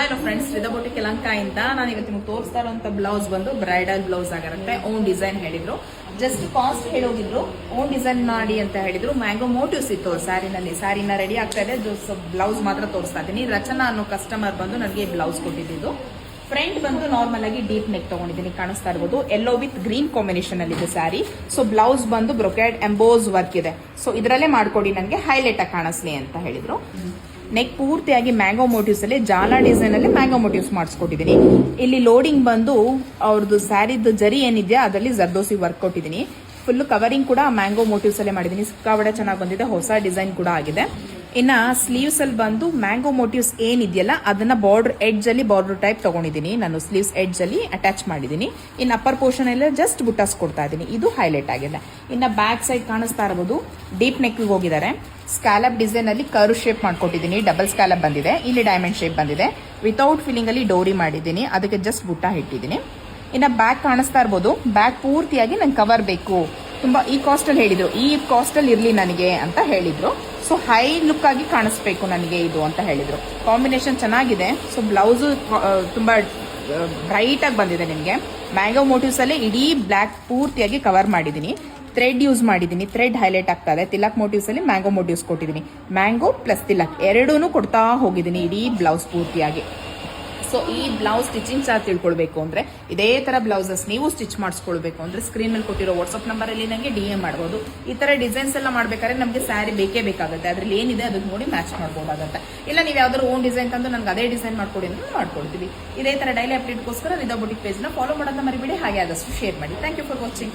Hello friends, ರಿದಬೋಟಿಕ್ ಯಲಹಂಕದಿಂದ ನಾನು ಇವತ್ತು ನಿಮಗೆ ತೋರಿಸ್ತಾ ಇರುವಂತ ಬ್ಲೌಸ್ ಬಂದು ಬ್ರೈಡಲ್ ಬ್ಲೌಸ್ ಆಗಿರುತ್ತೆ. ಓನ್ ಡಿಸೈನ್ ಹೇಳಿದ್ರು, ಜಸ್ಟ್ ಕಾಸ್ಟ್ ಹೇಳೋಗಿದ್ರು, ಓನ್ ಡಿಸೈನ್ ಮಾಡಿ ಅಂತ ಹೇಳಿದ್ರು. ಮ್ಯಾಂಗೋ ಮೋಟಿವ್ಸ್ ಇತ್ತು ಸ್ಯಾರಿನ ರೆಡಿ ಆಗ್ತಾ ಇದೆ. ಬ್ಲೌಸ್ ಮಾತ್ರ ತೋರಿಸ್ತಾ ಇದ್ದೀನಿ. ರಚನಾ ಅನ್ನೋ ಕಸ್ಟಮರ್ ಬಂದು ನನಗೆ ಬ್ಲೌಸ್ ಕೊಟ್ಟಿದ್ದು. ಫ್ರಂಟ್ ಬಂದು ನಾರ್ಮಲ್ ಆಗಿ ಡೀಪ್ ನೆಕ್ ತಗೊಂಡಿದ್ದೀನಿ, ಕಾಣಿಸ್ತಾ ಇರ್ಬೋದು. ಯೆಲ್ಲೋ ವಿತ್ ಗ್ರೀನ್ ಕಾಂಬಿನೇಷನ್ ಅಲ್ಲಿ ಇದೆ ಸ್ಯಾರಿ. ಸೊ ಬ್ಲೌಸ್ ಬಂದು ಬ್ರೊಕೆಡ್ ಎಂಬೋಸ್ ವರ್ಕ್ ಇದೆ. ಸೊ ಇದರಲ್ಲೇ ಮಾಡ್ಕೊಡಿ, ನನಗೆ ಹೈಲೈಟ್ ಆಗಿ ಕಾಣಿಸ್ಲಿ ಅಂತ ಹೇಳಿದ್ರು. ನೆಕ್ ಪೂರ್ತಿಯಾಗಿ ಮ್ಯಾಂಗೋ ಮೋಟಿವ್ಸ್ ಅಲ್ಲಿ ಜಾಲ ಡಿಸೈನ್ ಅಲ್ಲಿ ಮ್ಯಾಂಗೋ ಮೋಟಿವ್ಸ್ ಮಾಡಿಸ್ಕೊಟ್ಟಿದ್ದೀನಿ. ಇಲ್ಲಿ ಲೋಡಿಂಗ್ ಬಂದು ಅವ್ರದ್ದು ಸ್ಯಾರಿದು ಜರಿ ಏನಿದೆಯಾ ಅದರಲ್ಲಿ ಜರ್ದೋಸಿ ವರ್ಕ್ ಕೊಟ್ಟಿದ್ದೀನಿ. ಫುಲ್ ಕವರಿಂಗ್ ಕೂಡ ಮ್ಯಾಂಗೋ ಮೋಟಿವ್ಸ್ ಅಲ್ಲೇ ಮಾಡಿದ್ದೀನಿ. ಸಿಕ್ಕಾಪಟ್ಟೆ ಚೆನ್ನಾಗಿ ಬಂದಿದೆ, ಹೊಸ ಡಿಸೈನ್ ಕೂಡ ಆಗಿದೆ. ಇನ್ನ ಸ್ಲೀವ್ಸ್ ಅಲ್ಲಿ ಬಂದು ಮ್ಯಾಂಗೋ ಮೋಟಿವ್ಸ್ ಏನಿದೆಯಲ್ಲ ಅದನ್ನ ಬಾರ್ಡರ್ ಎಡ್ಜ್ ಅಲ್ಲಿ ಬಾರ್ಡರ್ ಟೈಪ್ ತಗೊಂಡಿದ್ದೀನಿ. ನಾನು ಸ್ಲೀವ್ಸ್ ಎಡ್ಜ್ ಅಲ್ಲಿ ಅಟ್ಯಾಚ್ ಮಾಡಿದ್ದೀನಿ. ಇನ್ನು ಅಪ್ಪರ್ ಪೋರ್ಷನ್ ಎಲ್ಲ ಜಸ್ಟ್ ಬುಟ್ಟಾಸ್ ಕೊಡ್ತಾ ಇದ್ದೀನಿ. ಇದು ಹೈಲೈಟ್ ಆಗಿದೆ. ಇನ್ನ ಬ್ಯಾಕ್ ಸೈಡ್ ಕಾಣಿಸ್ತಾ ಇರಬಹುದು, ಡೀಪ್ ನೆಕ್ ಹೋಗಿದ್ದಾರೆ. ಸ್ಕ್ಯಾಲಪ್ ಡಿಸೈನ್ ಅಲ್ಲಿ ಕರ್ವ್ ಶೇಪ್ ಮಾಡ್ಕೊಟ್ಟಿದ್ದೀನಿ. ಡಬಲ್ ಸ್ಕ್ಯಾಲಪ್ ಬಂದಿದೆ, ಇಲ್ಲಿ ಡೈಮಂಡ್ ಶೇಪ್ ಬಂದಿದೆ. ವಿತೌಟ್ ಫಿಲ್ಲಿಂಗ್ ಅಲ್ಲಿ ಡೋರಿ ಮಾಡಿದ್ದೀನಿ, ಅದಕ್ಕೆ ಜಸ್ಟ್ ಬುಟ್ಟ ಇಟ್ಟಿದ್ದೀನಿ. ಇನ್ನ ಬ್ಯಾಕ್ ಕಾಣಿಸ್ತಾ ಇರ್ಬೋದು, ಬ್ಯಾಕ್ ಪೂರ್ತಿಯಾಗಿ ನಂಗೆ ಕವರ್ ಬೇಕು, ತುಂಬಾ ಈ ಕಾಸ್ಟ್ ಅಲ್ಲಿ ಹೇಳಿದ್ರು, ಈ ಕಾಸ್ಟ್ ಅಲ್ಲಿ ಇರ್ಲಿ ನನಗೆ ಅಂತ ಹೇಳಿದ್ರು. ಸೊ ಹೈ ಲುಕ್ ಆಗಿ ಕಾಣಿಸ್ಬೇಕು ನನಗೆ ಇದು ಅಂತ ಹೇಳಿದ್ರು. ಕಾಂಬಿನೇಷನ್ ಚೆನ್ನಾಗಿದೆ. ಸೊ ಬ್ಲೌಸ್ ತುಂಬಾ ಬ್ರೈಟ್ ಆಗಿ ಬಂದಿದೆ. ನಿಮಗೆ ಮ್ಯಾಂಗೋ ಮೋಟಿವ್ಸ್ ಅಲ್ಲಿ ಇಡೀ ಬ್ಲಾಕ್ ಪೂರ್ತಿಯಾಗಿ ಕವರ್ ಮಾಡಿದ್ದೀನಿ. ಥ್ರೆಡ್ ಯೂಸ್ ಮಾಡಿದ್ದೀನಿ, ಥ್ರೆಡ್ ಹೈಲೈಟ್ ಆಗ್ತಾ ಇದೆ. ತಿಲಕ್ ಮೋಟಿವ್ಸ್ ಅಲ್ಲಿ ಮ್ಯಾಂಗೋ ಮೋಟಿವ್ಸ್ ಕೊಟ್ಟಿದ್ದೀನಿ. ಮ್ಯಾಂಗೋ ಪ್ಲಸ್ ತಿಲಕ್ ಎರಡೂ ಕೊಡ್ತಾ ಹೋಗಿದ್ದೀನಿ ಇಡೀ ಬ್ಲೌಸ್ ಪೂರ್ತಿಯಾಗಿ. ಸೊ ಈ ಬ್ಲೌಸ್ ಸ್ಟಿಚಿಂಗ್ ಚಾರ್ಜ್ ತಿಳ್ಕೊಳ್ಬೇಕು ಅಂದ್ರೆ, ಇದೇ ತರ ಬ್ಲೌಸಸ್ ನೀವು ಸ್ಟಿಚ್ ಮಾಡಿಸ್ಕೊಳ್ಬೇಕು ಅಂದ್ರೆ ಸ್ಕ್ರೀನ್ ಮೇಲೆ ಕೊಟ್ಟಿರೋ ವಾಟ್ಸ್ಆಪ್ ನಂಬರ್ ಅಲ್ಲಿ ನನಗೆ DM ಮಾಡಬಹುದು. ಈ ತರ ಡಿಸೈನ್ಸ್ ಎಲ್ಲ ಮಾಡ್ಬೇಕಾದ್ರೆ ನಮಗೆ ಸ್ಯಾರಿ ಬೇಕೇ ಬೇಕಾಗುತ್ತೆ. ಅದ್ರಲ್ಲಿ ಏನಿದೆ ಅದಕ್ಕೆ ನೋಡಿ ಮ್ಯಾಚ್ ಮಾಡಬಹುದಾಗುತ್ತೆ. ಇಲ್ಲ ನೀವು ಯಾವ್ದಾದ್ರು ಓನ್ ಡಿಸೈನ್ ತಂದು ನನಗೆ ಅದೇ ಡಿಸೈನ್ ಮಾಡ್ಕೊಡಿ ಅಂದ್ರೆ ಮಾಡ್ಕೊಡ್ತೀವಿ. ಇದೇ ತರ ಡೈಲಿ ಅಪ್ಡೇಟ್ಗೋಸ್ಕರ ರಿದಬೋಟಿಕ್ ಪೇಜ್ ನ ಫಾಲೋ ಮಾಡೋದನ್ನ ಮರಿಬೇಡಿ. ಹಾಗೆ ಆದಷ್ಟು ಶೇರ್ ಮಾಡಿ. Thank you for watching.